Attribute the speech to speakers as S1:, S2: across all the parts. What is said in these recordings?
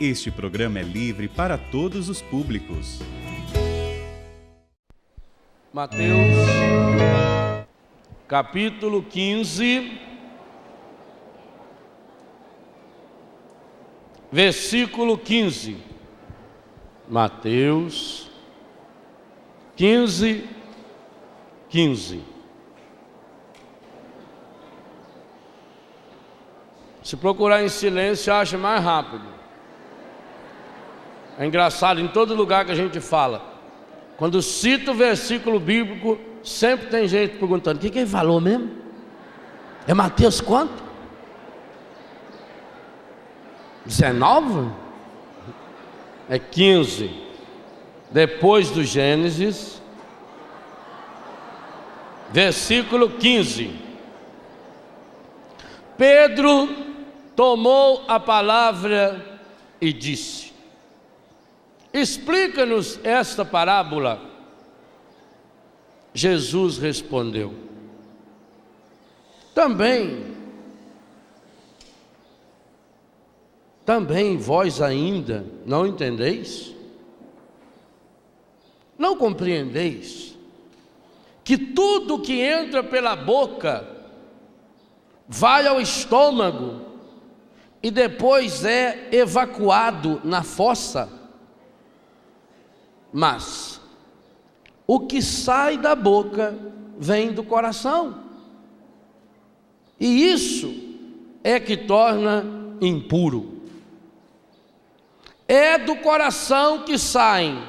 S1: Este programa é livre para todos os públicos.
S2: Mateus, capítulo 15, versículo 15. Mateus 15, 15. Se procurar em silêncio, acha mais rápido. É engraçado, em todo lugar que a gente fala, quando cita o versículo bíblico, sempre tem gente perguntando: o que ele falou mesmo? É Mateus quanto? 19? É 15. Depois do Gênesis, versículo 15. Pedro tomou a palavra e disse: explica-nos esta parábola. Jesus respondeu: Também vós ainda não entendeis? Não compreendeis que tudo que entra pela boca vai ao estômago e depois é evacuado na fossa? Mas o que sai da boca vem do coração, e isso é que torna impuro. É do coração que saem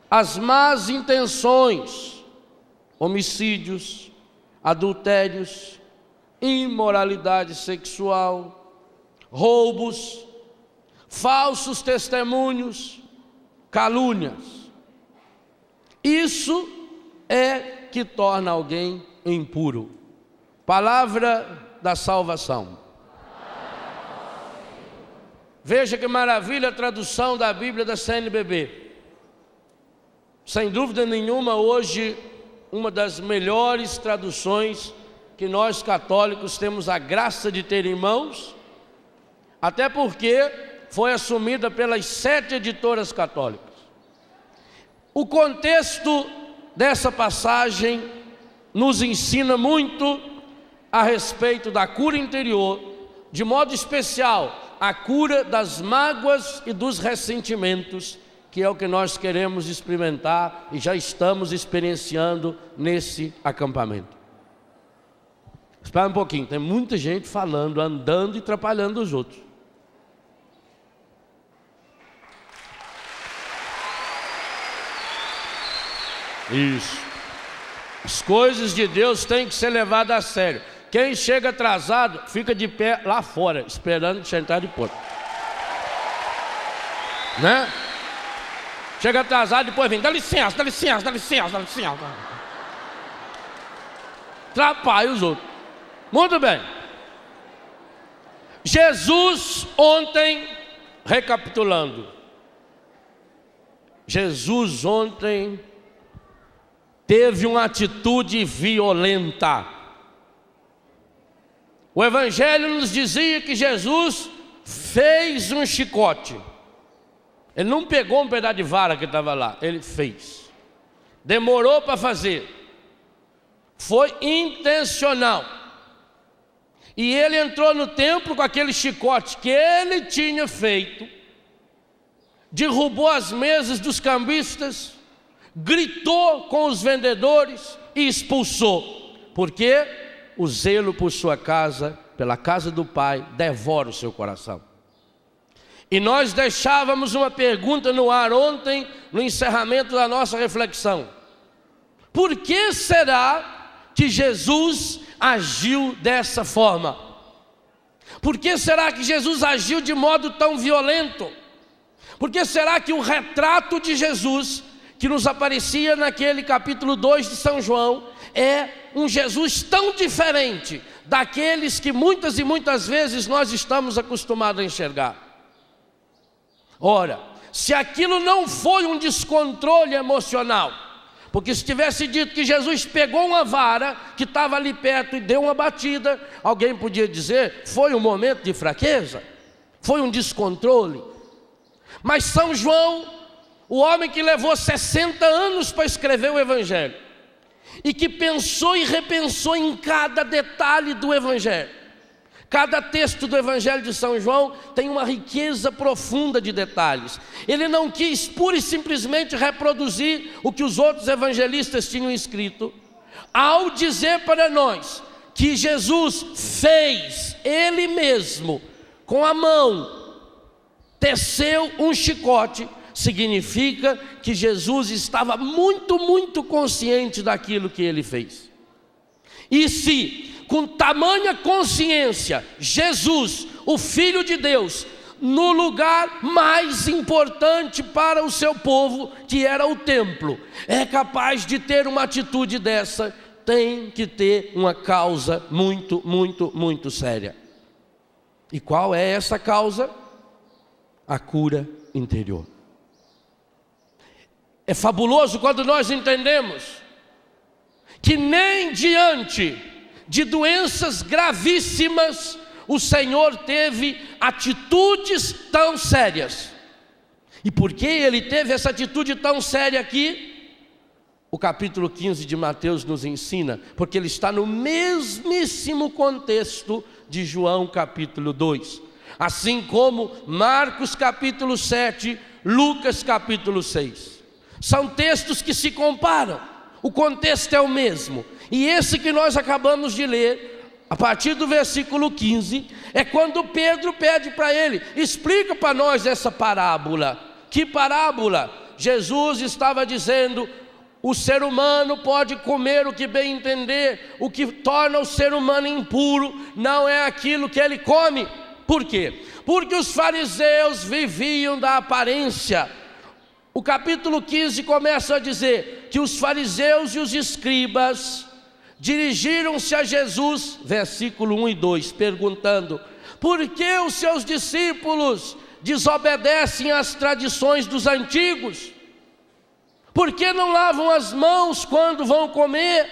S2: as más intenções, homicídios, adultérios, imoralidade sexual, roubos, falsos testemunhos, calúnias. Isso é que torna alguém impuro. Palavra da salvação. Veja que maravilha a tradução da Bíblia da CNBB. Sem dúvida nenhuma, hoje, uma das melhores traduções que nós católicos temos a graça de ter em mãos, até porque foi assumida pelas 7 editoras católicas. O contexto dessa passagem nos ensina muito a respeito da cura interior, de modo especial a cura das mágoas e dos ressentimentos, que é o que nós queremos experimentar e já estamos experienciando nesse acampamento. Espera um pouquinho, tem muita gente falando, andando e atrapalhando os outros. Isso. As coisas de Deus têm que ser levadas a sério. Quem chega atrasado, fica de pé lá fora, esperando sentar de ponta. Né? Chega atrasado, depois vem: dá licença, dá licença, dá licença, dá licença. Atrapalha os outros. Muito bem. Jesus ontem, recapitulando, Jesus ontem teve uma atitude violenta. O Evangelho nos dizia que Jesus fez um chicote. Ele não pegou um pedaço de vara que estava lá, ele fez. Demorou para fazer. Foi intencional. E ele entrou no templo com aquele chicote que ele tinha feito, derrubou as mesas dos cambistas, gritou com os vendedores e expulsou. Porque o zelo por sua casa, pela casa do Pai, devora o seu coração. E nós deixávamos uma pergunta no ar ontem, no encerramento da nossa reflexão: por que será que Jesus agiu dessa forma? Por que será que Jesus agiu de modo tão violento? Por que será que o retrato de Jesus que nos aparecia naquele capítulo 2 de São João é um Jesus tão diferente daqueles que muitas e muitas vezes nós estamos acostumados a enxergar? Ora, se aquilo não foi um descontrole emocional, porque se tivesse dito que Jesus pegou uma vara que estava ali perto e deu uma batida, alguém podia dizer: foi um momento de fraqueza, foi um descontrole. Mas São João, o homem que levou 60 anos para escrever o Evangelho, e que pensou e repensou em cada detalhe do Evangelho. Cada texto do Evangelho de São João tem uma riqueza profunda de detalhes. Ele não quis pura e simplesmente reproduzir o que os outros evangelistas tinham escrito, ao dizer para nós que Jesus fez, Ele mesmo, com a mão, teceu um chicote. Significa que Jesus estava muito, muito consciente daquilo que Ele fez. E se, com tamanha consciência, Jesus, o Filho de Deus, no lugar mais importante para o seu povo, que era o templo, é capaz de ter uma atitude dessa, tem que ter uma causa muito, muito, muito séria. E qual é essa causa? A cura interior. É fabuloso quando nós entendemos que nem diante de doenças gravíssimas o Senhor teve atitudes tão sérias. E por que Ele teve essa atitude tão séria aqui? O capítulo 15 de Mateus nos ensina, porque ele está no mesmíssimo contexto de João capítulo 2. Assim como Marcos capítulo 7, Lucas capítulo 6. São textos que se comparam, o contexto é o mesmo. E esse que nós acabamos de ler, a partir do versículo 15, é quando Pedro pede para ele: explica para nós essa parábola. Que parábola? Jesus estava dizendo: o ser humano pode comer o que bem entender, o que torna o ser humano impuro não é aquilo que ele come. Por quê? Porque os fariseus viviam da aparência. O capítulo 15 começa a dizer que os fariseus e os escribas dirigiram-se a Jesus, versículo 1 e 2, perguntando: por que os seus discípulos desobedecem às tradições dos antigos? Por que não lavam as mãos quando vão comer?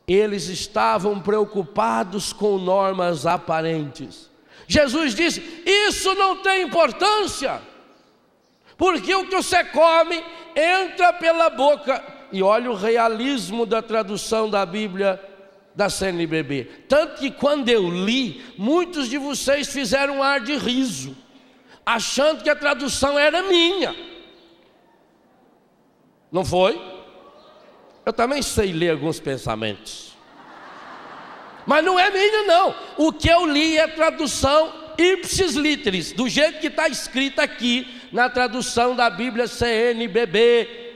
S2: Eles estavam preocupados com normas aparentes. Jesus disse: isso não tem importância, porque o que você come entra pela boca. E olha o realismo da tradução da Bíblia da CNBB. Tanto que quando eu li, muitos de vocês fizeram um ar de riso, achando que a tradução era minha. Não foi? Eu também sei ler alguns pensamentos, mas não é minha não. O que eu li é tradução ipsis literis, do jeito que está escrito aqui na tradução da Bíblia CNBB.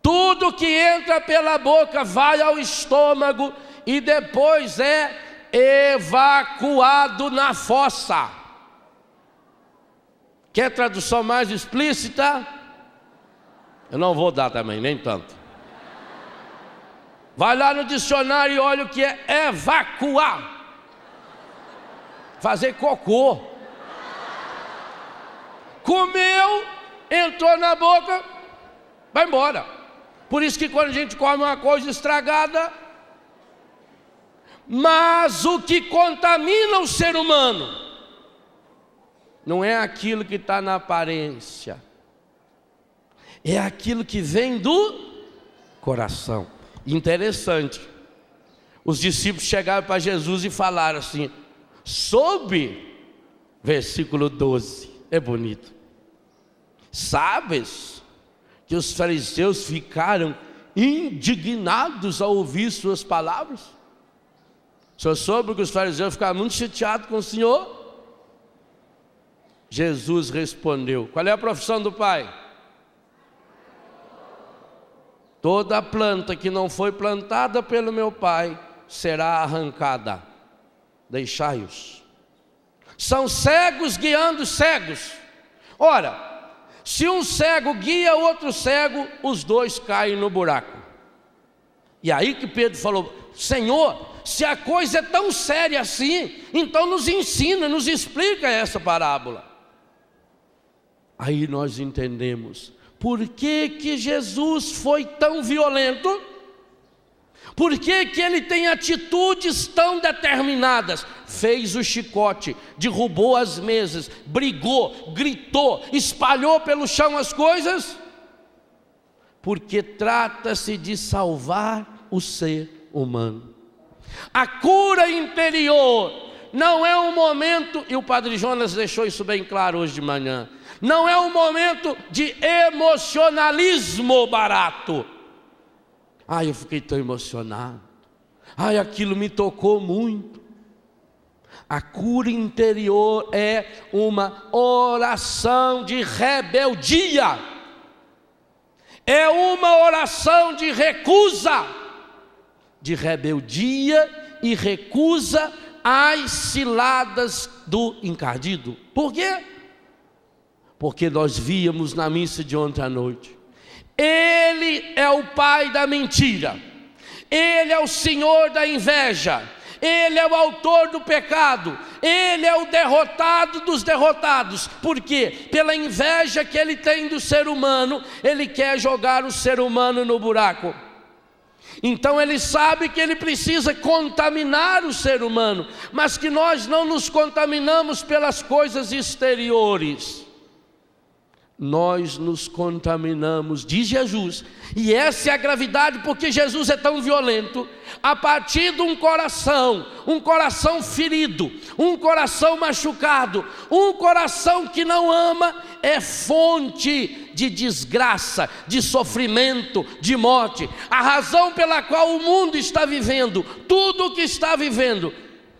S2: Tudo que entra pela boca vai ao estômago e depois é evacuado na fossa. Quer tradução mais explícita? Eu não vou dar também, nem tanto. Vai lá no dicionário e olha o que é evacuar. Fazer cocô. Comeu, entrou na boca, vai embora. Por isso que quando a gente come uma coisa estragada, mas o que contamina o ser humano não é aquilo que está na aparência, é aquilo que vem do coração. Interessante, os discípulos chegaram para Jesus e falaram assim, versículo 12, é bonito. Sabes que os fariseus ficaram indignados ao ouvir suas palavras? O senhor soube que os fariseus ficaram muito chateados com o Senhor? Jesus respondeu: qual é a profissão do Pai? Toda planta que não foi plantada pelo meu Pai será arrancada. Deixai-os. São cegos guiando cegos. Ora, se um cego guia outro cego, os dois caem no buraco. E aí que Pedro falou: Senhor, se a coisa é tão séria assim, então nos ensina, nos explica essa parábola. Aí nós entendemos por que que Jesus foi tão violento, Por que que ele tem atitudes tão determinadas? Fez o chicote, derrubou as mesas, brigou, gritou, espalhou pelo chão as coisas, porque trata-se de salvar o ser humano. A cura interior não é um momento, e o Padre Jonas deixou isso bem claro hoje de manhã, não é um momento de emocionalismo barato. Ai, eu fiquei tão emocionado. Ai, aquilo me tocou muito. A cura interior é uma oração de rebeldia. É uma oração de recusa, de rebeldia e recusa às ciladas do encardido. Por quê? Porque nós víamos na missa de ontem à noite. Ele é o pai da mentira, ele é o senhor da inveja, ele é o autor do pecado, ele é o derrotado dos derrotados. Por quê? Pela inveja que ele tem do ser humano, ele quer jogar o ser humano no buraco. Então ele sabe que ele precisa contaminar o ser humano, mas que nós não nos contaminamos pelas coisas exteriores. Nós nos contaminamos, diz Jesus, e essa é a gravidade, porque Jesus é tão violento, a partir de um coração ferido, um coração machucado, um coração que não ama, é fonte de desgraça, de sofrimento, de morte. A razão pela qual o mundo está vivendo, tudo o que está vivendo,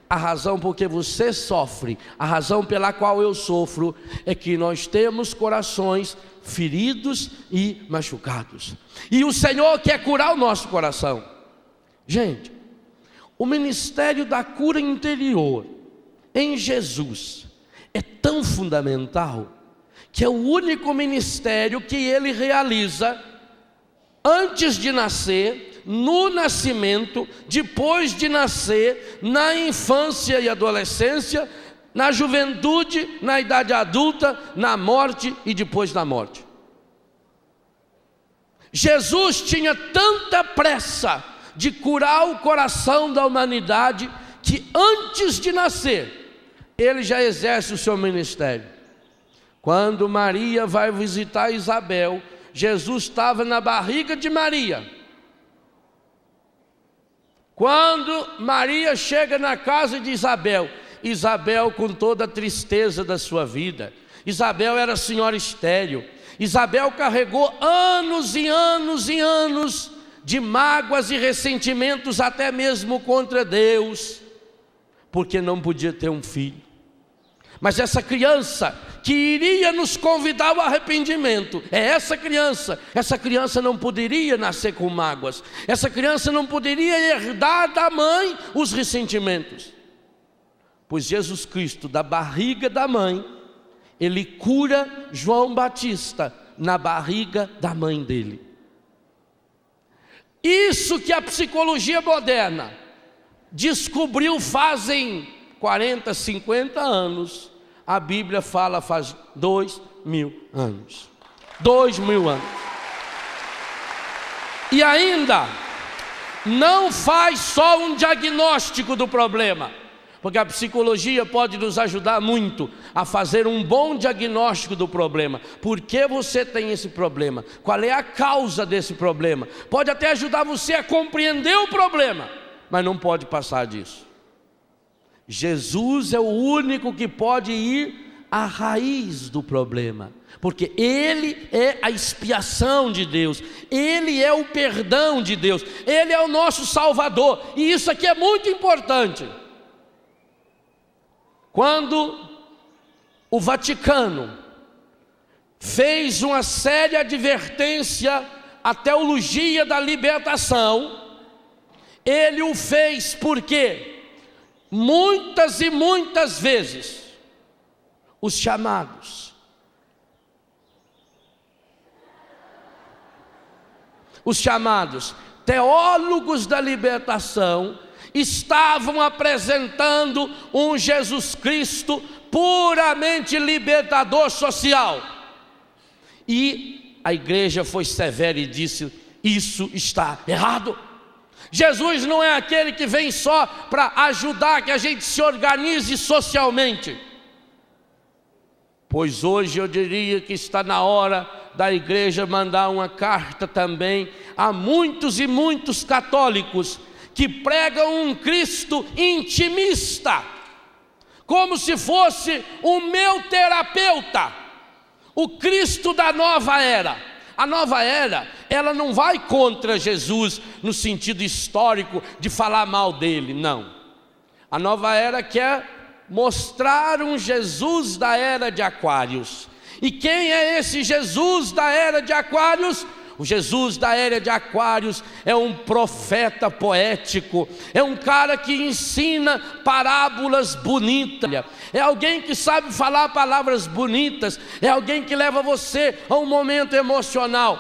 S2: a razão porque você sofre, a razão pela qual eu sofro, é que nós temos corações feridos e machucados. E o Senhor quer curar o nosso coração. Gente, o ministério da cura interior em Jesus é tão fundamental, que é o único ministério que ele realiza antes de nascer, no nascimento, depois de nascer, na infância e adolescência, na juventude, na idade adulta, na morte e depois da morte. Jesus tinha tanta pressa de curar o coração da humanidade, que antes de nascer, ele já exerce o seu ministério. Quando Maria vai visitar Isabel, Jesus estava na barriga de Maria. Quando Maria chega na casa de Isabel, Isabel com toda a tristeza da sua vida, Isabel era senhora estéril, Isabel carregou anos e anos e anos de mágoas e ressentimentos, até mesmo contra Deus, porque não podia ter um filho. Mas essa criança que iria nos convidar ao arrependimento, essa criança não poderia nascer com mágoas, essa criança não poderia herdar da mãe os ressentimentos, pois Jesus Cristo, da barriga da mãe, ele cura João Batista na barriga da mãe dele. Isso que a psicologia moderna descobriu fazem 40, 50 anos, a Bíblia fala faz 2000 anos. 2000 anos. E ainda não faz só um diagnóstico do problema, porque a psicologia pode nos ajudar muito a fazer um bom diagnóstico do problema. Por que você tem esse problema? Qual é a causa desse problema? Pode até ajudar você a compreender o problema, mas não pode passar disso. Jesus é o único que pode ir à raiz do problema, porque Ele é a expiação de Deus, Ele é o perdão de Deus, Ele é o nosso Salvador. E isso aqui é muito importante. Quando o Vaticano fez uma séria advertência à teologia da libertação, ele o fez porque muitas e muitas vezes os chamados teólogos da libertação estavam apresentando um Jesus Cristo puramente libertador social. E a igreja foi severa e disse: isso está errado. Jesus não é aquele que vem só para ajudar que a gente se organize socialmente. Pois hoje eu diria que está na hora da igreja mandar uma carta também a muitos e muitos católicos que pregam um Cristo intimista, como se fosse o meu terapeuta, o Cristo da nova era. A nova era, ela não vai contra Jesus no sentido histórico de falar mal dele, não. A nova era quer mostrar um Jesus da era de Aquários. E quem é esse Jesus da era de Aquários? O Jesus da era de Aquários é um profeta poético, é um cara que ensina parábolas bonitas, é alguém que sabe falar palavras bonitas, é alguém que leva você a um momento emocional.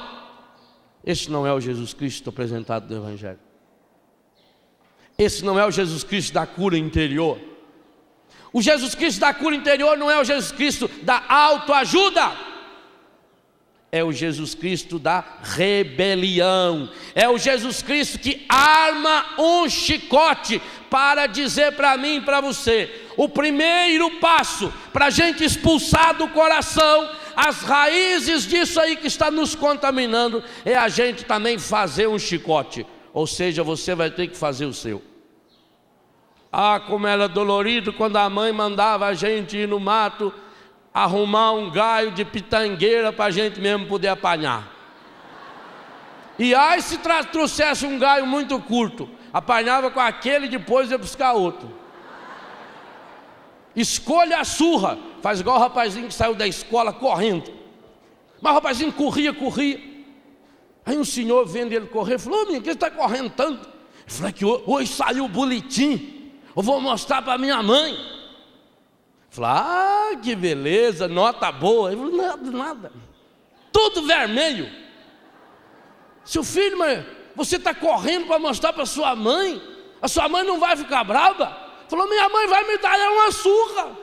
S2: Esse não é o Jesus Cristo apresentado no Evangelho. Esse não é o Jesus Cristo da cura interior. O Jesus Cristo da cura interior não é o Jesus Cristo da autoajuda. É o Jesus Cristo da rebelião. É o Jesus Cristo que arma um chicote para dizer para mim e para você: o primeiro passo para a gente expulsar do coração as raízes disso aí que está nos contaminando é a gente também fazer um chicote. Ou seja, você vai ter que fazer o seu. Ah, como era dolorido quando a mãe mandava a gente ir no mato arrumar um galho de pitangueira para a gente mesmo poder apanhar. E aí se trouxesse um galho muito curto, apanhava com aquele e depois ia buscar outro. Escolha a surra. Faz igual o rapazinho que saiu da escola correndo. Mas o rapazinho corria. Aí um senhor vendo ele correr, falou: ô menino, que você está correndo tanto? Eu falei: que hoje saiu o boletim, eu vou mostrar para minha mãe. Falei: ah, que beleza, nota boa. Ele falou: nada, tudo vermelho. Seu filho, mas você está correndo para mostrar para sua mãe? A sua mãe não vai ficar brava? Falou: minha mãe vai me dar uma surra.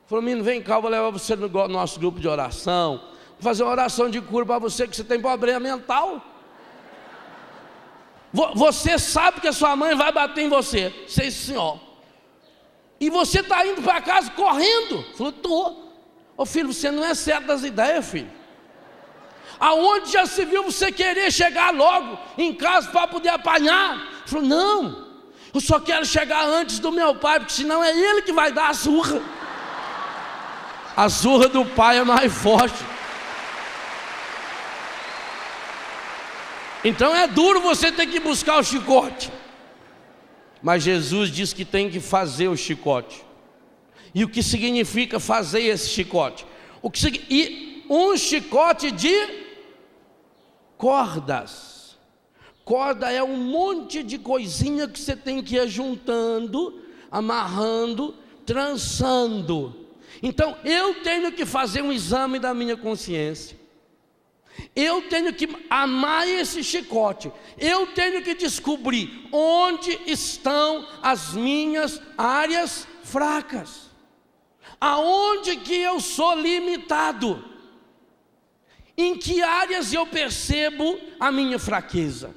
S2: Falou: menino, vem cá, eu vou levar você no nosso grupo de oração, vou fazer uma oração de cura para você, que você tem problema mental. Você sabe que a sua mãe vai bater em você. Sim, senhor. E você está indo para casa correndo. Falou: estou. Ô filho, você não é certo das ideias, filho. Aonde já se viu você querer chegar logo em casa para poder apanhar? Falou: não, eu só quero chegar antes do meu pai, porque senão é ele que vai dar a surra. A surra do pai é mais forte. Então é duro você ter que buscar o chicote. Mas Jesus diz que tem que fazer o chicote. E o que significa fazer esse chicote? E um chicote de cordas. Corda é um monte de coisinha que você tem que ir juntando, amarrando, trançando. Então eu tenho que fazer um exame da minha consciência. Eu tenho que amar esse chicote. Eu tenho que descobrir onde estão as minhas áreas fracas. Aonde que eu sou limitado? Em que áreas eu percebo a minha fraqueza?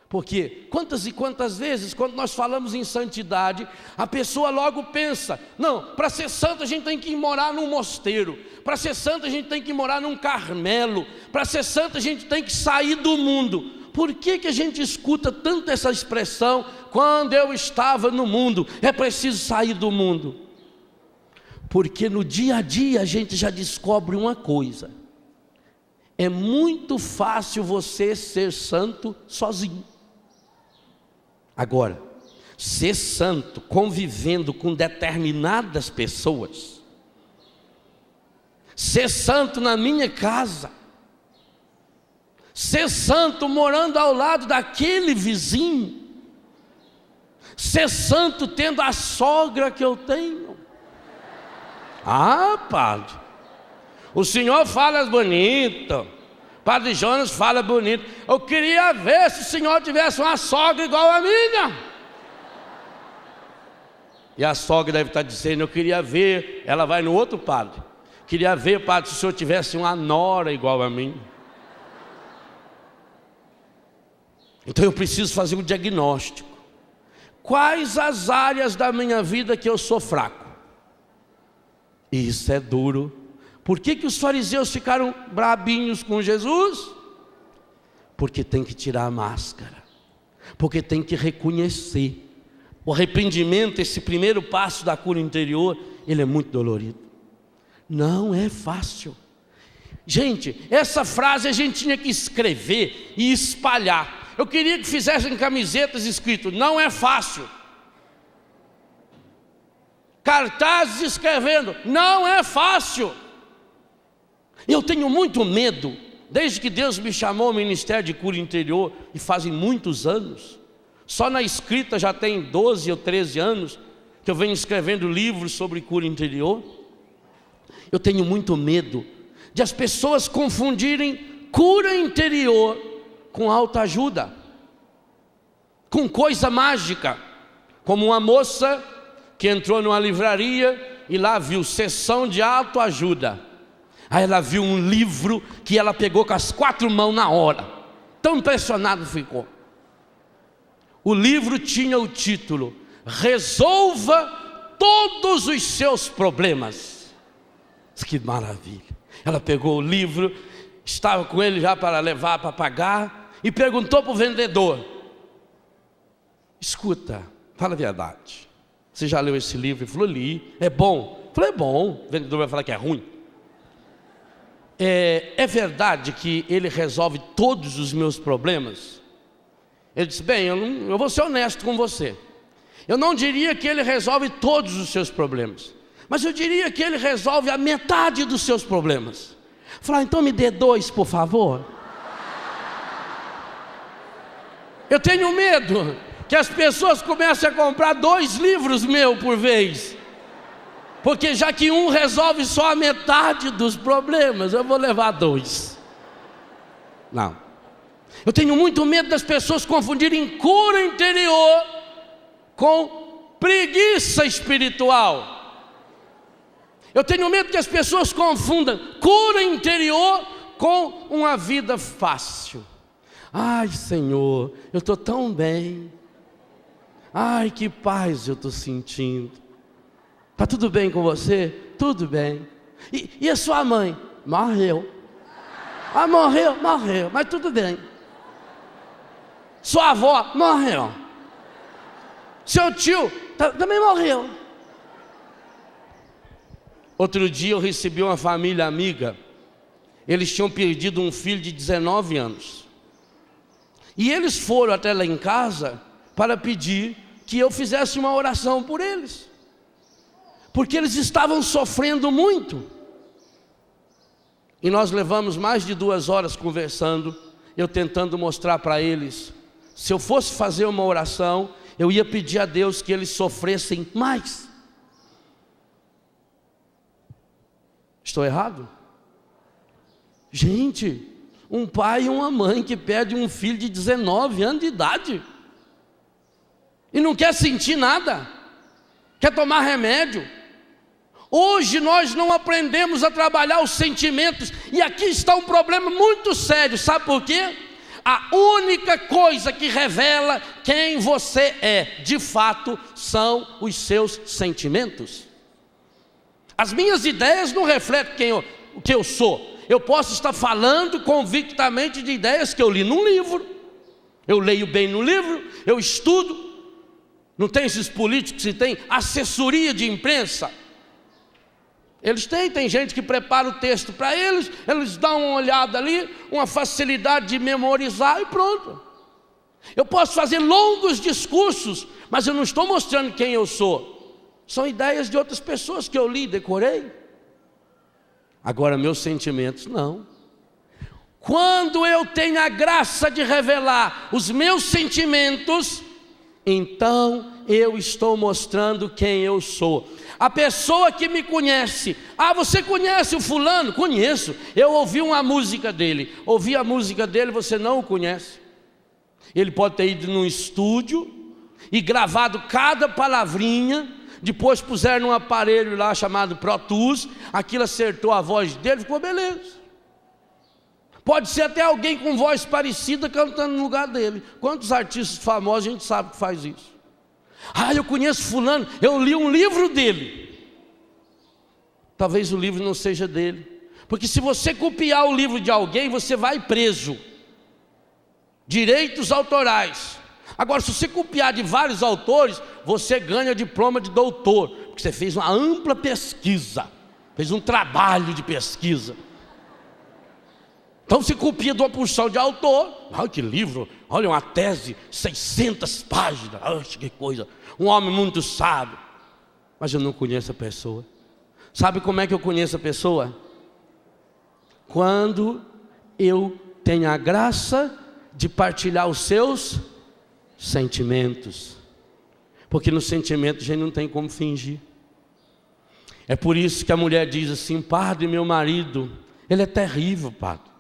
S2: Porque quantas e quantas vezes, quando nós falamos em santidade, a pessoa logo pensa: não, para ser santo a gente tem que ir morar num mosteiro, para ser santo a gente tem que morar num Carmelo, para ser santo a gente tem que sair do mundo. Por que a gente escuta tanto essa expressão? Quando eu estava no mundo, é preciso sair do mundo. Porque no dia a dia a gente já descobre uma coisa: é muito fácil você ser santo sozinho. Agora, ser santo convivendo com determinadas pessoas, ser santo na minha casa, ser santo morando ao lado daquele vizinho, ser santo tendo a sogra que eu tenho. Ah, padre, o senhor fala bonito, Padre Jonas fala bonito. Eu queria ver se o senhor tivesse uma sogra igual a minha. E a sogra deve estar dizendo: eu queria ver. Ela vai no outro padre: queria ver, padre, se o senhor tivesse uma nora igual a mim. Então eu preciso fazer um diagnóstico. Quais as áreas da minha vida que eu sou fraco? Isso é duro. Por que os fariseus ficaram brabinhos com Jesus? Porque tem que tirar a máscara, porque tem que reconhecer. O arrependimento, esse primeiro passo da cura interior, ele é muito dolorido. Não é fácil. Gente, essa frase a gente tinha que escrever e espalhar. Eu queria que fizessem camisetas escrito: não é fácil. Cartazes escrevendo: não é fácil. Eu tenho muito medo, desde que Deus me chamou ao Ministério de Cura Interior, e fazem muitos anos. Só na escrita já tem 12 ou 13 anos que eu venho escrevendo livros sobre cura interior. Eu tenho muito medo de as pessoas confundirem cura interior com autoajuda, com coisa mágica, como uma moça que entrou numa livraria e lá viu seção de autoajuda. Aí ela viu um livro que ela pegou com as 4 mãos na hora, tão impressionado ficou. O livro tinha o título: Resolva todos os seus problemas. Que maravilha! Ela pegou o livro, estava com ele já para levar para pagar, e perguntou para o vendedor: escuta, fala a verdade, você já leu esse livro? Ele falou: li. É bom? Eu falei: é bom. O vendedor vai falar que é ruim? É verdade que ele resolve todos os meus problemas? Ele disse: bem, eu vou ser honesto com você. Eu não diria que ele resolve todos os seus problemas, mas eu diria que ele resolve a metade dos seus problemas. Eu falei: então me dê 2, por favor. Eu tenho medo que as pessoas comecem a comprar 2 livros meus por vez, porque já que um resolve só a metade dos problemas, eu vou levar 2. Não. Eu tenho muito medo das pessoas confundirem cura interior com preguiça espiritual. Eu tenho medo que as pessoas confundam cura interior com uma vida fácil. Ai, Senhor, eu estou tão bem. Ai, que paz eu estou sentindo. Está tudo bem com você? Tudo bem. E a sua mãe? Morreu. Ah, morreu, mas tudo bem. Sua avó? Morreu. Seu tio? Também morreu. Outro dia eu recebi uma família amiga. Eles tinham perdido um filho de 19 anos. E eles foram até lá em casa para pedir que eu fizesse uma oração por eles, porque eles estavam sofrendo muito. E nós levamos mais de 2 horas conversando, eu tentando mostrar para eles, se eu fosse fazer uma oração, eu ia pedir a Deus que eles sofressem mais. Estou errado? Gente, um pai e uma mãe que perde um filho de 19 anos de idade e não quer sentir nada, quer tomar remédio. Hoje nós não aprendemos a trabalhar os sentimentos, e aqui está um problema muito sério. Sabe por quê? A única coisa que revela quem você é, de fato, são os seus sentimentos. As minhas ideias não refletem o que eu sou. Eu posso estar falando convictamente de ideias que eu li num livro. Eu leio bem no livro, eu estudo. Não tem esses políticos que têm assessoria de imprensa? Eles tem gente que prepara o texto para eles, eles dão uma olhada ali, uma facilidade de memorizar e pronto. Eu posso fazer longos discursos, mas eu não estou mostrando quem eu sou. São ideias de outras pessoas que eu li, decorei. Agora meus sentimentos não. Quando eu tenho a graça de revelar os meus sentimentos, então eu estou mostrando quem eu sou. A pessoa que me conhece: ah, você conhece o fulano? Conheço, eu ouvi uma música dele. Ouvi a música dele, você não o conhece. Ele pode ter ido num estúdio e gravado cada palavrinha, depois puseram num aparelho lá chamado Pro Tools, aquilo acertou a voz dele, ficou beleza. Pode ser até alguém com voz parecida cantando no lugar dele. Quantos artistas famosos a gente sabe que faz isso? Eu conheço fulano, eu li um livro dele. Talvez o livro não seja dele. Porque se você copiar o livro de alguém, você vai preso. Direitos autorais. Agora, se você copiar de vários autores, você ganha diploma de doutor. Porque você fez uma ampla pesquisa. Fez um trabalho de pesquisa. Então você copia de uma porção de autor. Que livro, olha uma tese, 600 páginas, que coisa. Um homem muito sábio. Mas eu não conheço a pessoa. Sabe como é que eu conheço a pessoa? Quando eu tenho a graça de partilhar os seus sentimentos. Porque no sentimento a gente não tem como fingir. É por isso que a mulher diz assim: padre, meu marido, ele é terrível, padre.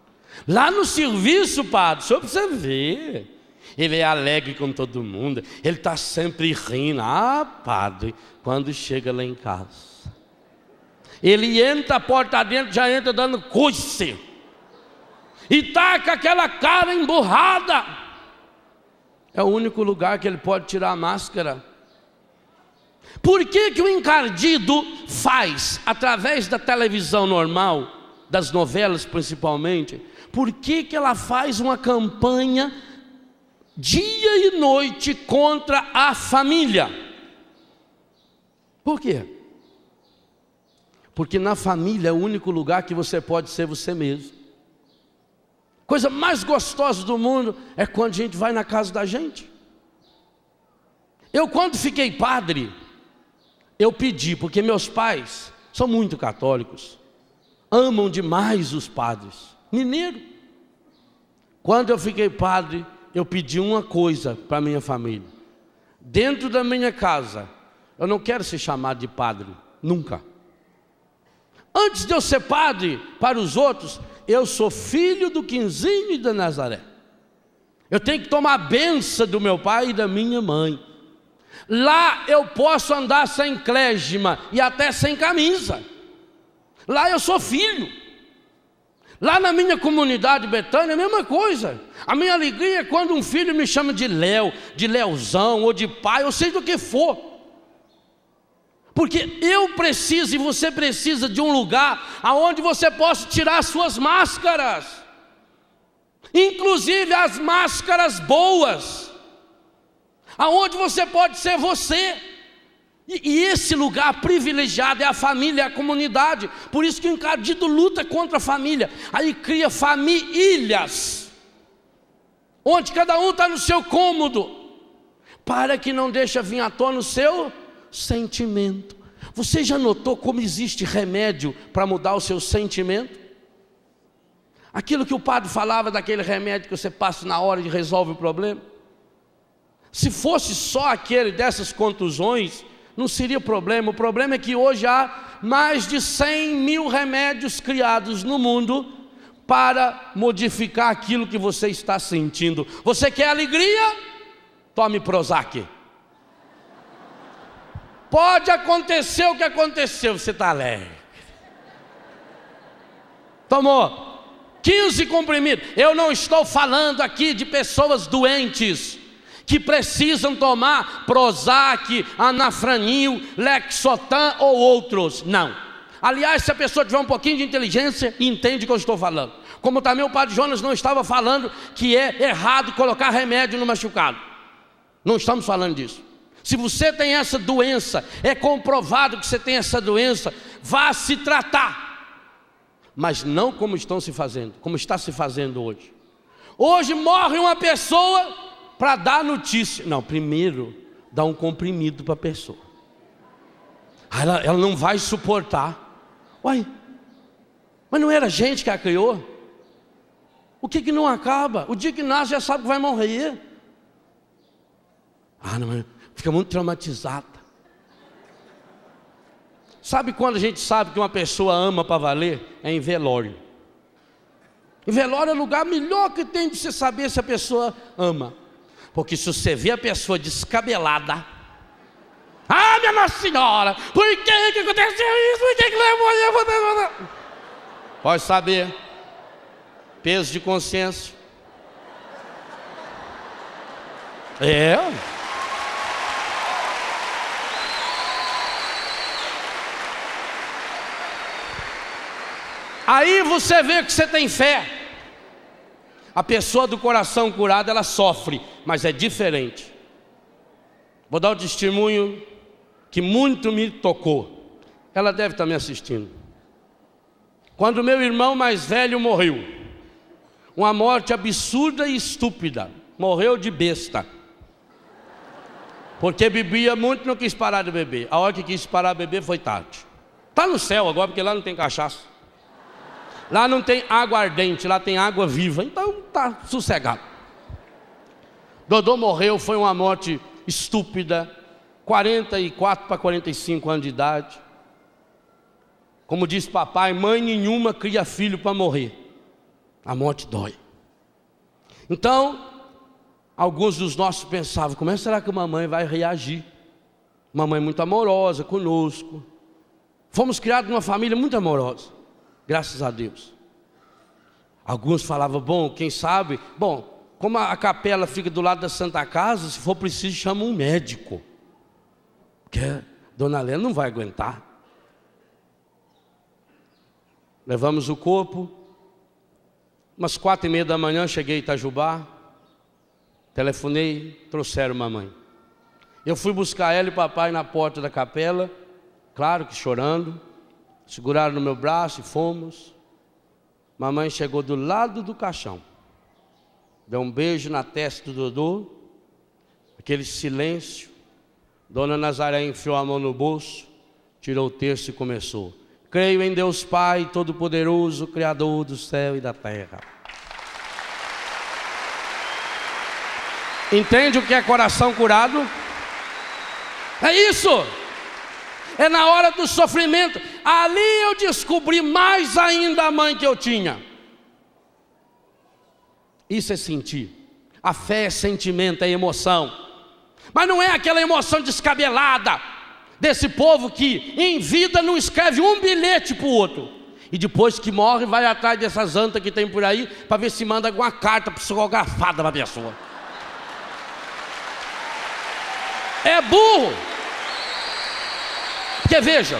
S2: Lá no serviço, padre, só para você ver, ele é alegre com todo mundo, ele está sempre rindo. Padre, quando chega lá em casa, ele entra a porta dentro, já entra dando coice, e está com aquela cara emburrada. É o único lugar que ele pode tirar a máscara. Por que que o encardido faz, através da televisão normal, das novelas principalmente, por que que ela faz uma campanha dia e noite contra a família? Por quê? Porque na família é o único lugar que você pode ser você mesmo. Coisa mais gostosa do mundo é quando a gente vai na casa da gente. Eu, quando fiquei padre, eu pedi, porque meus pais são muito católicos, amam demais os padres, mineiro. Quando eu fiquei padre, eu pedi uma coisa para minha família: dentro da minha casa, eu não quero ser chamado de padre, nunca. Antes de eu ser padre para os outros, eu sou filho do Quinzinho e da Nazaré. Eu tenho que tomar a bênção do meu pai e da minha mãe. Lá eu posso andar sem clésima e até sem camisa. Lá eu sou filho. Lá na minha comunidade Betânia, a mesma coisa. A minha alegria é quando um filho me chama de Léo, de Leozão, ou de pai, ou seja do que for. Porque eu preciso e você precisa de um lugar aonde você possa tirar as suas máscaras, inclusive as máscaras boas, aonde você pode ser você. E esse lugar privilegiado é a família, é a comunidade. Por isso que o encardido luta contra a família. Aí cria famílias, onde cada um está no seu cômodo, para que não deixe vir à tona o seu sentimento. Você já notou como existe remédio para mudar o seu sentimento? Aquilo que o padre falava daquele remédio que você passa na hora e resolve o problema. Se fosse só aquele dessas contusões, não seria problema. O problema é que hoje há mais de 100 mil remédios criados no mundo para modificar aquilo que você está sentindo. Você quer alegria? Tome Prozac. Pode acontecer o que aconteceu, você está alegre. Tomou 15 comprimidos. Eu não estou falando aqui de pessoas doentes que precisam tomar Prozac, Anafranil, Lexotan ou outros. Não. Aliás, se a pessoa tiver um pouquinho de inteligência, entende o que eu estou falando. Como também o padre Jonas não estava falando que é errado colocar remédio no machucado. Não estamos falando disso. Se você tem essa doença, é comprovado que você tem essa doença, vá se tratar. Mas não como estão se fazendo, como está se fazendo hoje. Hoje morre uma pessoa para dar notícia. Não, primeiro dá um comprimido para a pessoa. Ela não vai suportar. Uai, mas não era gente que a criou? O que não acaba? O dia que nasce já sabe que vai morrer. Não, fica muito traumatizada. Sabe quando a gente sabe que uma pessoa ama para valer? É em velório. Em velório é o lugar melhor que tem de você saber se a pessoa ama. Porque se você vê a pessoa descabelada, minha Nossa Senhora, por que aconteceu isso? Por que levou? Pode saber Peso de consciência. É. Aí você vê que você tem fé. A pessoa do coração curado, ela sofre, mas é diferente. Vou dar um testemunho que muito me tocou. Ela deve estar me assistindo. Quando meu irmão mais velho morreu, uma morte absurda e estúpida, morreu de besta, porque bebia muito e não quis parar de beber. A hora que quis parar de beber foi tarde. Está no céu agora, porque lá não tem cachaça, lá não tem água ardente, lá tem água viva, então está sossegado. Dodô morreu, foi uma morte estúpida, 44 para 45 anos de idade. Como diz papai, mãe nenhuma cria filho para morrer. A morte dói. Então, alguns dos nossos pensavam, como é que será que a mamãe vai reagir? Mamãe muito amorosa conosco. Fomos criados numa família muito amorosa, graças a Deus. Alguns falavam, bom, quem sabe, como a capela fica do lado da Santa Casa, se for preciso chama um médico, porque a Dona Helena não vai aguentar. Levamos o corpo, umas 4:30 da manhã, cheguei em Itajubá, telefonei, trouxeram mamãe. Eu fui buscar ela e papai na porta da capela, claro que chorando, seguraram no meu braço e fomos. Mamãe chegou do lado do caixão, deu um beijo na testa do Dodô, aquele silêncio. Dona Nazaré enfiou a mão no bolso, tirou o terço e começou: creio em Deus Pai Todo-Poderoso, Criador do céu e da terra. Entende o que é coração curado? É isso. É na hora do sofrimento. Ali eu descobri mais ainda a mãe que eu tinha. Isso é sentir. A fé é sentimento, é emoção. Mas não é aquela emoção descabelada desse povo que em vida não escreve um bilhete para o outro, e depois que morre vai atrás dessas antas que tem por aí para ver se manda alguma carta psicografada para a pessoa. É burro. Porque veja,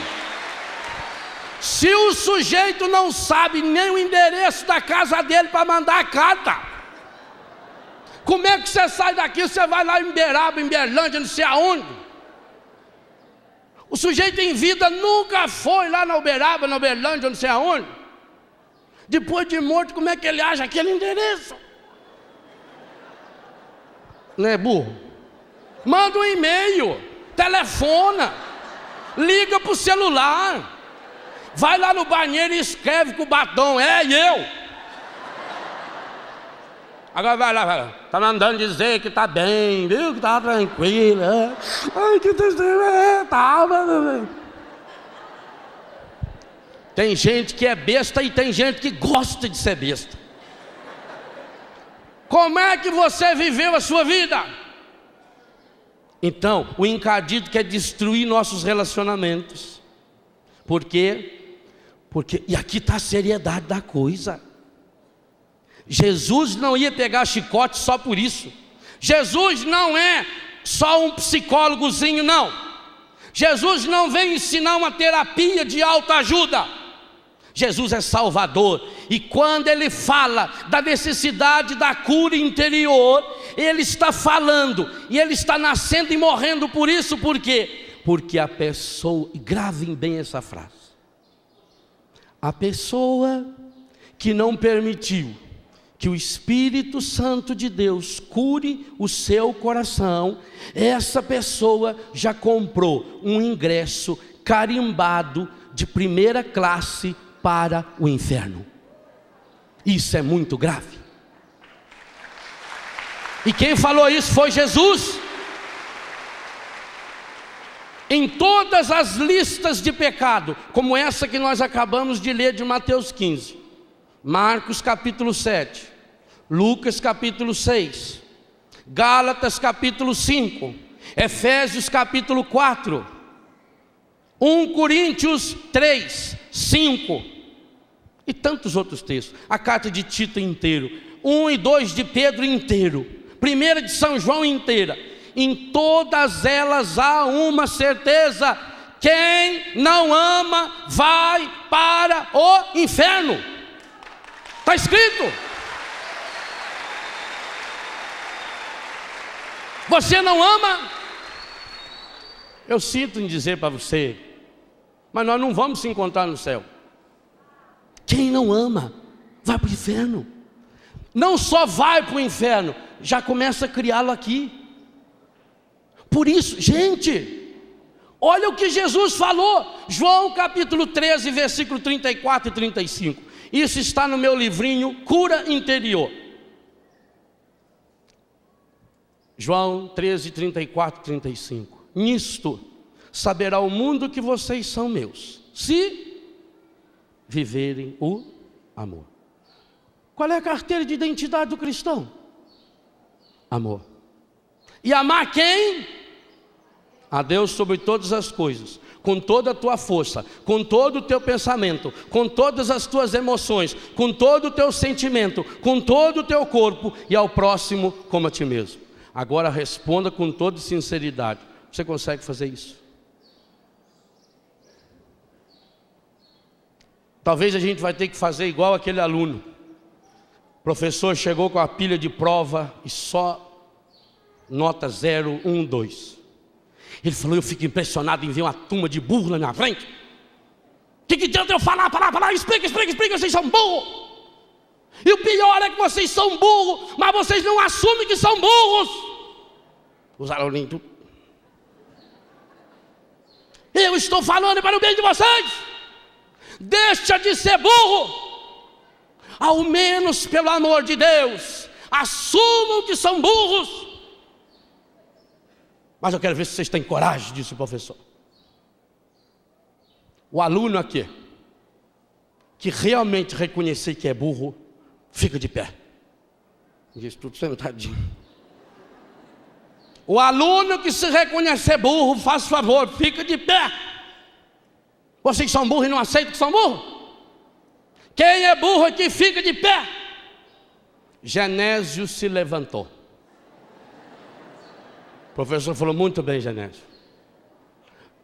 S2: se o sujeito não sabe nem o endereço da casa dele para mandar a carta, como é que você sai daqui, você vai lá em Beraba, em Berlândia, não sei aonde? O sujeito em vida nunca foi lá na Uberaba, na Uberlândia, não sei aonde. Depois de morto, como é que ele acha aquele endereço? Não é burro? Manda um e-mail, telefona, liga para o celular, vai lá no banheiro e escreve com o batom, eu. Agora vai lá, tá mandando dizer que tá bem, viu, que tá tranquilo. Ai, que tá. Tem gente que é besta e tem gente que gosta de ser besta. Como é que você viveu a sua vida? Então, o encardido quer destruir nossos relacionamentos. Por quê? E aqui está a seriedade da coisa. Jesus não ia pegar chicote só por isso. Jesus não é só um psicólogozinho, não. Jesus não vem ensinar uma terapia de autoajuda. Jesus é Salvador. E quando Ele fala da necessidade da cura interior, Ele está falando, e Ele está nascendo e morrendo por isso. Por quê? Porque a pessoa, gravem bem essa frase, a pessoa que não permitiu que o Espírito Santo de Deus cure o seu coração, essa pessoa já comprou um ingresso carimbado de primeira classe para o inferno. Isso é muito grave. E quem falou isso foi Jesus. Em todas as listas de pecado, como essa que nós acabamos de ler de Mateus 15, Marcos capítulo 7, Lucas capítulo 6, Gálatas capítulo 5, Efésios capítulo 4, 1 Coríntios 3, 5, E tantos outros textos. A carta de Tito inteiro, 1 e 2 de Pedro inteiro, 1 de São João inteira. Em todas elas há uma certeza: quem não ama vai para o inferno. Está escrito. Você não ama? Eu sinto em dizer para você, mas nós não vamos se encontrar no céu. Quem não ama vai para o inferno. Não só vai para o inferno, já começa a criá-lo aqui. Por isso, gente, olha o que Jesus falou, João capítulo 13, versículo 34 e 35. Isso está no meu livrinho Cura Interior. João 13, 34 e 35. Nisto saberá o mundo que vocês são meus, se viverem o amor. Qual é a carteira de identidade do cristão? Amor. E amar quem? A Deus sobre todas as coisas, com toda a tua força, com todo o teu pensamento, com todas as tuas emoções, com todo o teu sentimento, com todo o teu corpo, e ao próximo como a ti mesmo. Agora responda com toda sinceridade: você consegue fazer isso? Talvez a gente vai ter que fazer igual aquele aluno. O professor chegou com a pilha de prova e só nota 0, 1, 2. Ele falou: eu fico impressionado em ver uma turma de burro na minha frente. O que adianta eu falar, explica, vocês são burros. E o pior é que vocês são burros, mas vocês não assumem que são burros. Os alunos tudo. Eu estou falando para o bem de vocês. Deixa de ser burro. Ao menos pelo amor de Deus, assumam que são burros. Mas eu quero ver se vocês têm coragem disso, professor. O aluno aqui, que realmente reconhecer que é burro, fica de pé. Diz tudo sentadinho. O aluno que se reconhecer burro, faz favor, fica de pé. Vocês são burros e não aceitam que são burros? Quem é burro aqui fica de pé. Genésio se levantou. O professor falou: muito bem, Genésio.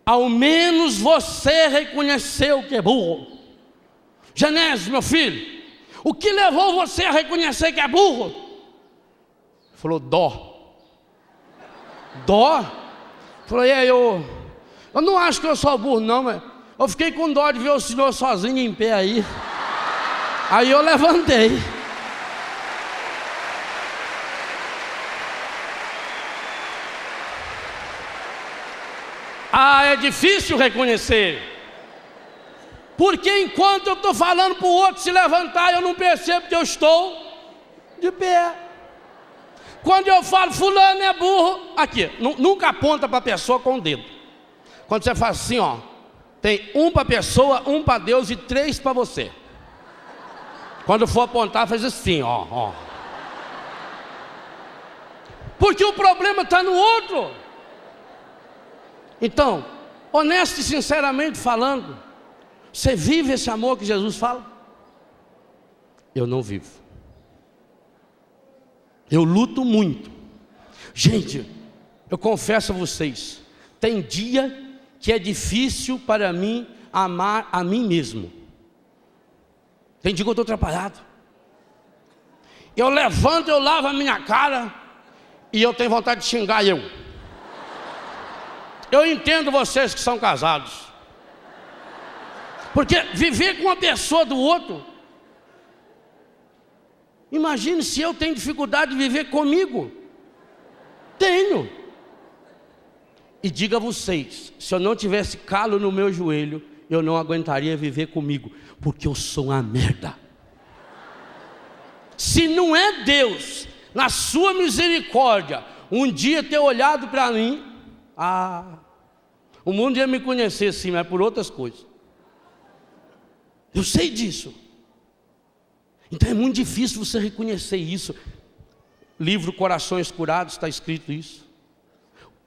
S2: Ao menos você reconheceu que é burro. Genésio, meu filho, o que levou você a reconhecer que é burro? Ele falou: dó. Dó? Falou: eu não acho que eu sou burro não, mas eu fiquei com dó de ver o senhor sozinho em pé aí. Aí eu levantei. É difícil reconhecer. Porque enquanto eu estou falando para o outro se levantar, eu não percebo que eu estou de pé. Quando eu falo fulano é burro, aqui, nunca aponta para a pessoa com o dedo. Quando você faz assim, ó, tem um para a pessoa, um para Deus e 3 para você. Quando for apontar, faz assim, ó. Porque o problema está no outro. Então, honesto e sinceramente falando, você vive esse amor que Jesus fala? Eu não vivo. Eu luto muito. Gente, eu confesso a vocês, tem dia que é difícil para mim amar a mim mesmo. Tem dia que eu estou atrapalhado. Eu levanto, eu lavo a minha cara e eu tenho vontade de xingar eu. Eu entendo vocês que são casados. Porque viver com uma pessoa do outro, imagine se eu tenho dificuldade de viver comigo. Tenho. E diga a vocês, se eu não tivesse calo no meu joelho, eu não aguentaria viver comigo, porque eu sou uma merda. Se não é Deus, na sua misericórdia, um dia ter olhado para mim, o mundo ia me conhecer sim, mas por outras coisas. Eu sei disso. Então é muito difícil você reconhecer isso. Livro Corações Curados está escrito isso.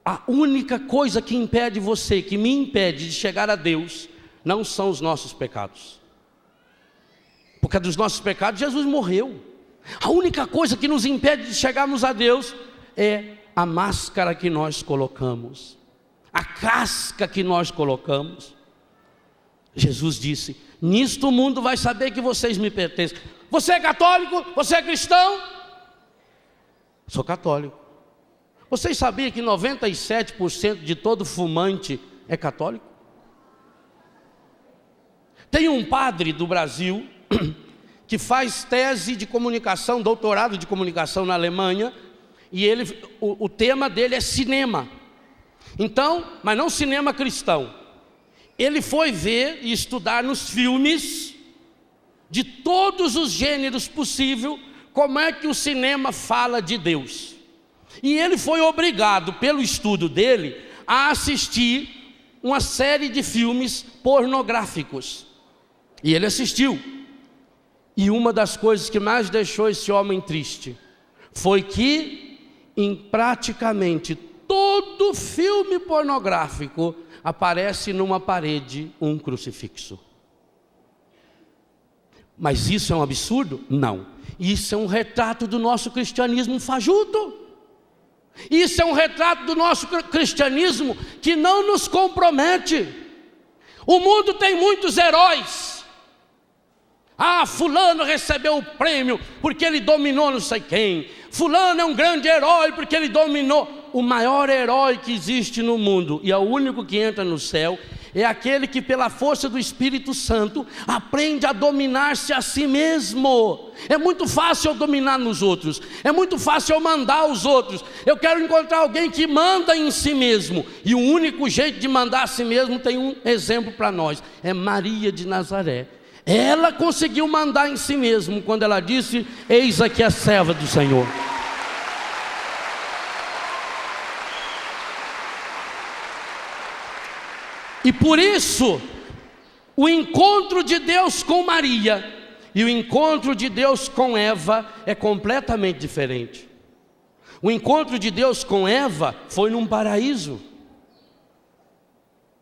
S2: A única coisa que impede você, que me impede de chegar a Deus, não são os nossos pecados. Por causa dos nossos pecados, Jesus morreu. A única coisa que nos impede de chegarmos a Deus é a máscara que nós colocamos, a casca que nós colocamos. Jesus disse: nisto o mundo vai saber que vocês me pertencem. Você é católico? Você é cristão? Sou católico. Vocês sabiam que 97% de todo fumante é católico? Tem um padre do Brasil que faz tese de comunicação, doutorado de comunicação na Alemanha, e o tema dele é cinema. Então, mas não cinema cristão. Ele foi ver e estudar nos filmes de todos os gêneros possíveis como é que o cinema fala de Deus. E ele foi obrigado, pelo estudo dele, a assistir uma série de filmes pornográficos. E ele assistiu. E uma das coisas que mais deixou esse homem triste foi que em praticamente todo filme pornográfico aparece numa parede um crucifixo. Mas isso é um absurdo? Não. Isso é um retrato do nosso cristianismo fajuto. Isso é um retrato do nosso cristianismo que não nos compromete. O mundo tem muitos heróis. Ah, fulano recebeu o prêmio porque ele dominou não sei quem. Fulano é um grande herói porque ele dominou. O maior herói que existe no mundo, e é o único que entra no céu, é aquele que pela força do Espírito Santo aprende a dominar-se a si mesmo. É muito fácil eu dominar nos outros, é muito fácil eu mandar os outros. Eu quero encontrar alguém que manda em si mesmo, e o único jeito de mandar a si mesmo tem um exemplo para nós, é Maria de Nazaré. Ela conseguiu mandar em si mesmo quando ela disse: eis aqui a serva do Senhor. E por isso, o encontro de Deus com Maria e o encontro de Deus com Eva é completamente diferente. O encontro de Deus com Eva foi num paraíso,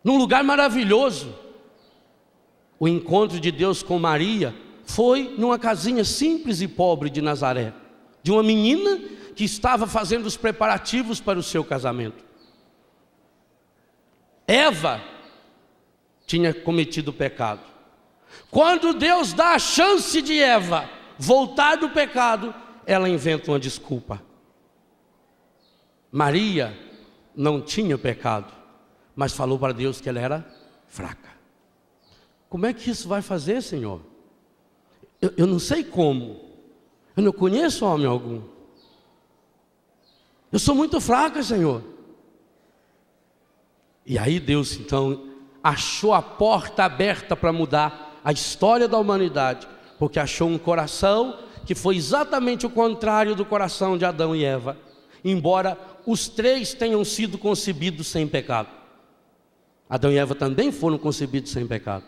S2: num lugar maravilhoso. O encontro de Deus com Maria foi numa casinha simples e pobre de Nazaré, de uma menina que estava fazendo os preparativos para o seu casamento. Eva tinha cometido pecado. Quando Deus dá a chance de Eva voltar do pecado, ela inventa uma desculpa. Maria não tinha pecado, mas falou para Deus que ela era fraca. Como é que isso vai fazer, Senhor? Eu não sei como. Eu não conheço homem algum. Eu sou muito fraca, Senhor. E aí Deus então achou a porta aberta para mudar a história da humanidade, porque achou um coração que foi exatamente o contrário do coração de Adão e Eva, embora os três tenham sido concebidos sem pecado. Adão e Eva também foram concebidos sem pecado.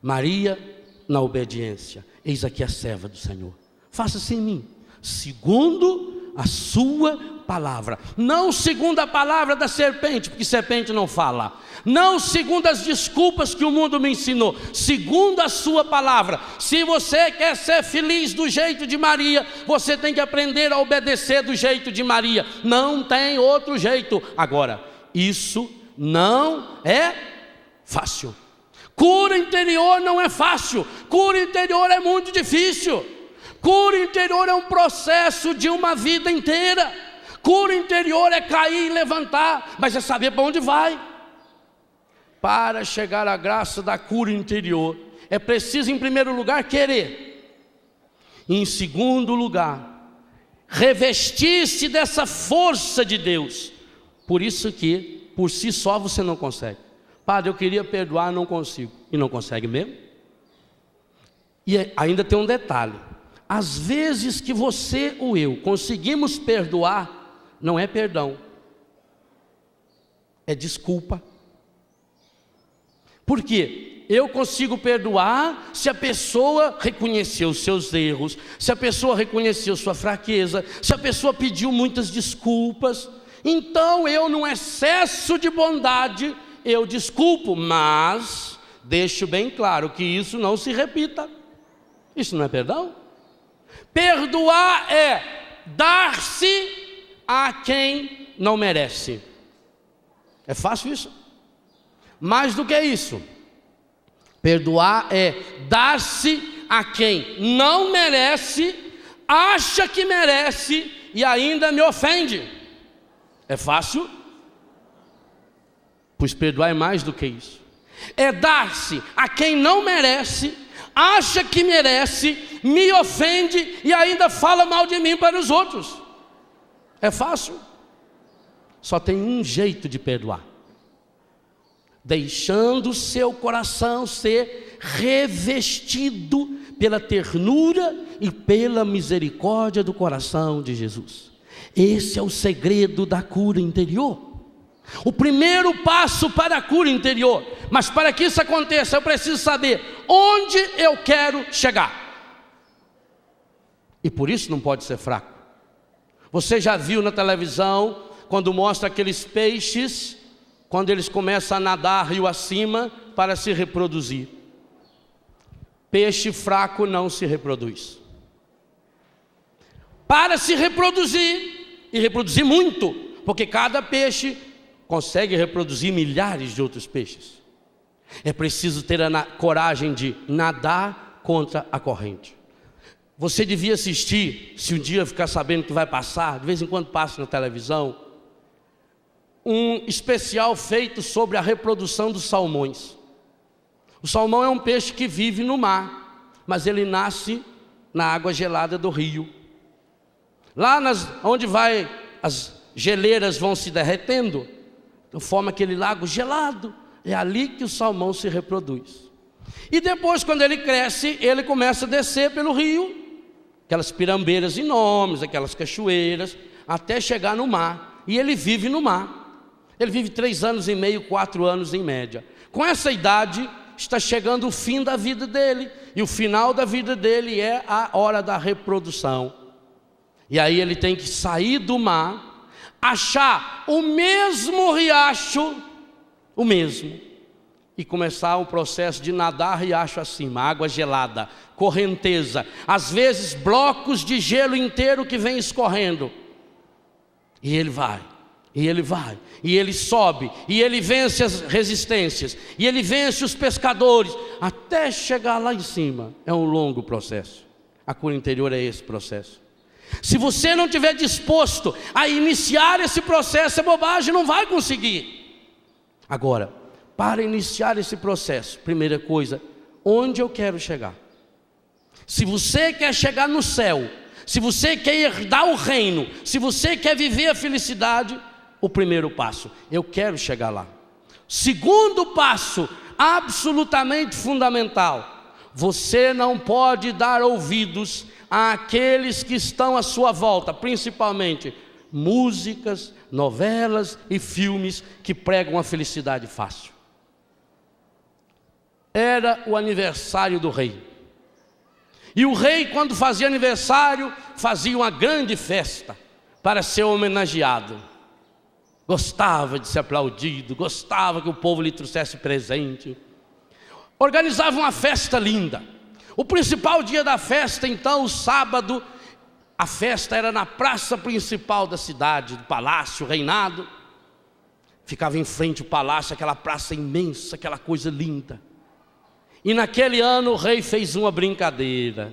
S2: Maria na obediência: eis aqui a serva do Senhor, faça-se em mim segundo a sua palavra, não segundo a palavra da serpente, porque serpente não fala, não segundo as desculpas que o mundo me ensinou, segundo a sua palavra. Se você quer ser feliz do jeito de Maria, você tem que aprender a obedecer do jeito de Maria, não tem outro jeito. Agora, isso não é fácil. Cura interior não é fácil, cura interior é muito difícil. Cura interior é um processo de uma vida inteira. Cura interior é cair e levantar, mas é saber para onde vai. Para chegar à graça da cura interior, é preciso em primeiro lugar querer. Em segundo lugar, revestir-se dessa força de Deus. Por isso que por si só você não consegue. Padre, eu queria perdoar, não consigo. E não consegue mesmo? E ainda tem um detalhe: às vezes que você ou eu conseguimos perdoar, não é perdão, é desculpa. Por quê? Eu consigo perdoar se a pessoa reconheceu os seus erros, se a pessoa reconheceu sua fraqueza, se a pessoa pediu muitas desculpas. Então eu, num excesso de bondade, eu desculpo, mas deixo bem claro que isso não se repita. Isso não é perdão? Perdoar é dar-se a quem não merece. É fácil isso? Mais do que isso. Perdoar é dar-se a quem não merece, acha que merece e ainda me ofende. É fácil? Pois perdoar é mais do que isso. É dar-se a quem não merece, acha que merece, me ofende e ainda fala mal de mim para os outros. É fácil? Só tem um jeito de perdoar: deixando seu coração ser revestido pela ternura e pela misericórdia do coração de Jesus. Esse é o segredo da cura interior. O primeiro passo para a cura interior. Mas para que isso aconteça, eu preciso saber onde eu quero chegar. E por isso não pode ser fraco. Você já viu na televisão, quando mostra aqueles peixes, quando eles começam a nadar rio acima para se reproduzir. Peixe fraco não se reproduz. Para se reproduzir, e reproduzir muito, porque cada peixe consegue reproduzir milhares de outros peixes, é preciso ter a coragem de nadar contra a corrente. Você devia assistir, se um dia ficar sabendo que vai passar, de vez em quando passa na televisão, um especial feito sobre a reprodução dos salmões. O salmão é um peixe que vive no mar, mas ele nasce na água gelada do rio. Lá onde as geleiras vão se derretendo, forma aquele lago gelado, é ali que o salmão se reproduz. E depois, quando ele cresce, ele começa a descer pelo rio, aquelas pirambeiras enormes, aquelas cachoeiras, até chegar no mar, e ele vive no mar. Ele vive 3 anos e meio, 4 anos em média. Com essa idade, está chegando o fim da vida dele, e o final da vida dele é a hora da reprodução. E aí ele tem que sair do mar, achar o mesmo riacho, o mesmo, e começar um processo de nadar riacho acima, água gelada, correnteza, às vezes blocos de gelo inteiro que vem escorrendo. E ele vai, e ele vai, e ele sobe, e ele vence as resistências, e ele vence os pescadores, até chegar lá em cima. É um longo processo. A cura interior é esse processo. Se você não estiver disposto a iniciar esse processo, é bobagem, não vai conseguir. Agora, para iniciar esse processo, primeira coisa, onde eu quero chegar? Se você quer chegar no céu, se você quer herdar o reino, se você quer viver a felicidade, o primeiro passo, eu quero chegar lá. Segundo passo, absolutamente fundamental, você não pode dar ouvidos àqueles que estão à sua volta, principalmente músicas, novelas e filmes que pregam a felicidade fácil. Era o aniversário do rei. E o rei, quando fazia aniversário, fazia uma grande festa para ser homenageado. Gostava de ser aplaudido, gostava que o povo lhe trouxesse presente. Organizava uma festa linda. O principal dia da festa, então, o sábado, a festa era na praça principal da cidade, do palácio, reinado. Ficava em frente ao palácio, aquela praça imensa, aquela coisa linda. E naquele ano o rei fez uma brincadeira.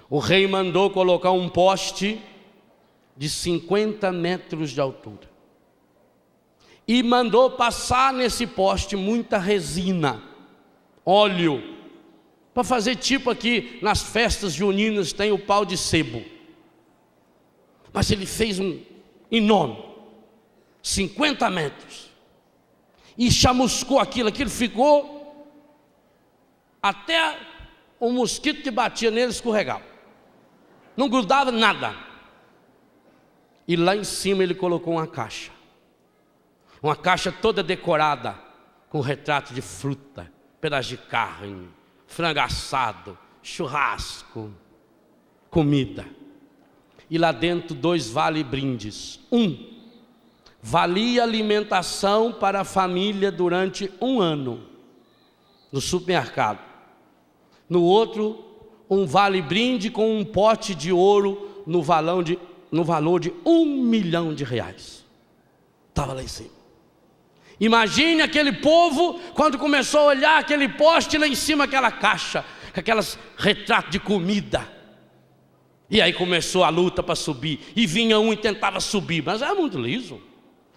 S2: O rei mandou colocar um poste de 50 metros de altura. E mandou passar nesse poste muita resina, óleo, para fazer tipo aqui nas festas juninas tem o pau de sebo. Mas ele fez um enorme, 50 metros. E chamuscou aquilo ficou até o mosquito que batia nele escorregava. Não grudava nada. E lá em cima ele colocou uma caixa toda decorada com retrato de fruta, pedaço de carne, frango assado, churrasco, comida. E lá dentro 2 vale-brindes. Um valia alimentação para a família durante 1 ano no supermercado. No outro um vale-brinde com um pote de ouro no valor de R$1 milhão. Estava lá em cima. Imagine aquele povo quando começou a olhar aquele poste lá em cima, aquela caixa, com aquelas retratos de comida. E aí começou a luta para subir. E vinha um e tentava subir, mas era muito liso.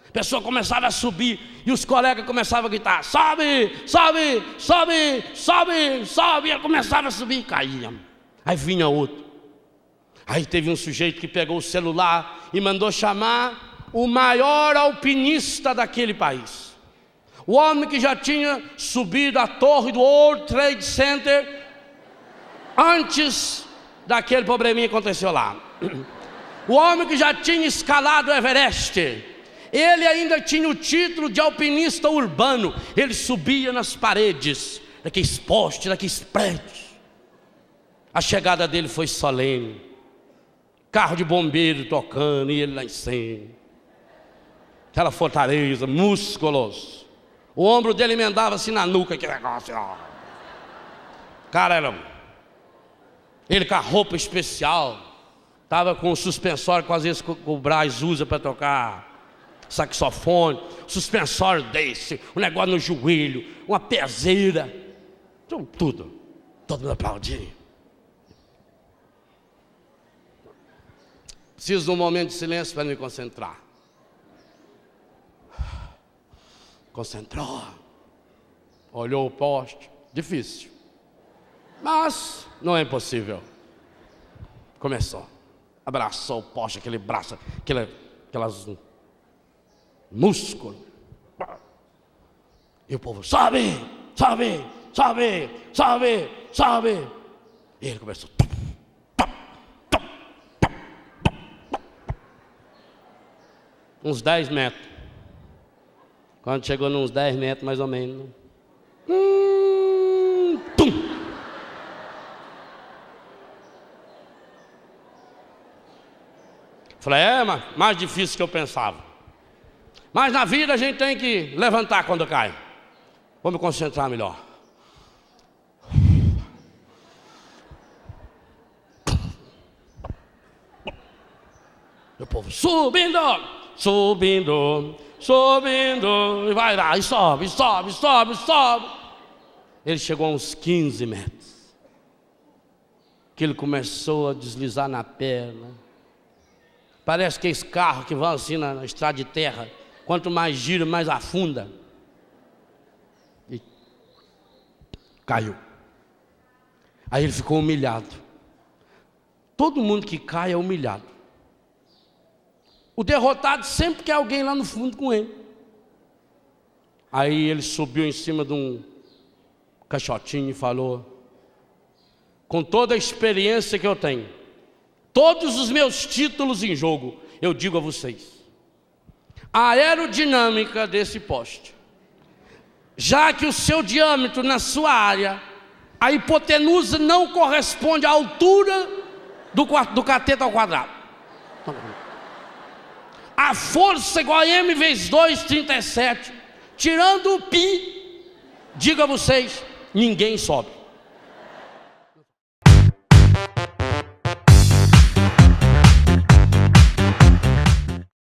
S2: A pessoa começava a subir e os colegas começavam a gritar: sobe, sobe, sobe, sobe, sobe. E ele começava a subir e caía. Aí vinha outro. Aí teve um sujeito que pegou o celular e mandou chamar o maior alpinista daquele país. O homem que já tinha subido a torre do World Trade Center antes daquele probleminha que aconteceu lá. O homem que já tinha escalado o Everest. Ele ainda tinha o título de alpinista urbano. Ele subia nas paredes daqueles postes, daqueles prédios. A chegada dele foi solene. Carro de bombeiro tocando e ele lá em cima. Aquela fortaleza, músculos. O ombro dele emendava assim na nuca, aquele negócio, ó. Cara, era... Ele com a roupa especial. Estava com o suspensório que às vezes o Braz usa para tocar saxofone. Suspensório desse, um negócio no joelho, uma peseira. Tudo. Todo mundo aplaudindo. Preciso de um momento de silêncio para me concentrar. Concentrou. Olhou o poste. Difícil. Mas não é impossível. Começou. Abraçou o poste, aquele braço, aquelas músculos. E o povo: sobe, sobe, sobe, sobe, sobe. E ele começou. Uns 10 metros. Quando chegou nos 10 metros, mais ou menos. Tum! Falei: mais difícil que eu pensava. Mas na vida a gente tem que levantar quando cai. Vou me concentrar melhor. E o povo subindo, subindo, subindo, e vai lá, e sobe, sobe, sobe, sobe. Ele chegou a uns 15 metros. Que ele começou a deslizar na perna. Parece que esse carro que vai assim na estrada de terra, quanto mais gira, mais afunda. E caiu. Aí ele ficou humilhado. Todo mundo que cai é humilhado. O derrotado sempre quer alguém lá no fundo com ele. Aí ele subiu em cima de um caixotinho e falou: com toda a experiência que eu tenho, todos os meus títulos em jogo, eu digo a vocês, a aerodinâmica desse poste, já que o seu diâmetro na sua área, a hipotenusa não corresponde à altura do cateto ao quadrado. A força igual a M vezes 2, 37. Tirando o pi, digo a vocês, ninguém sobe.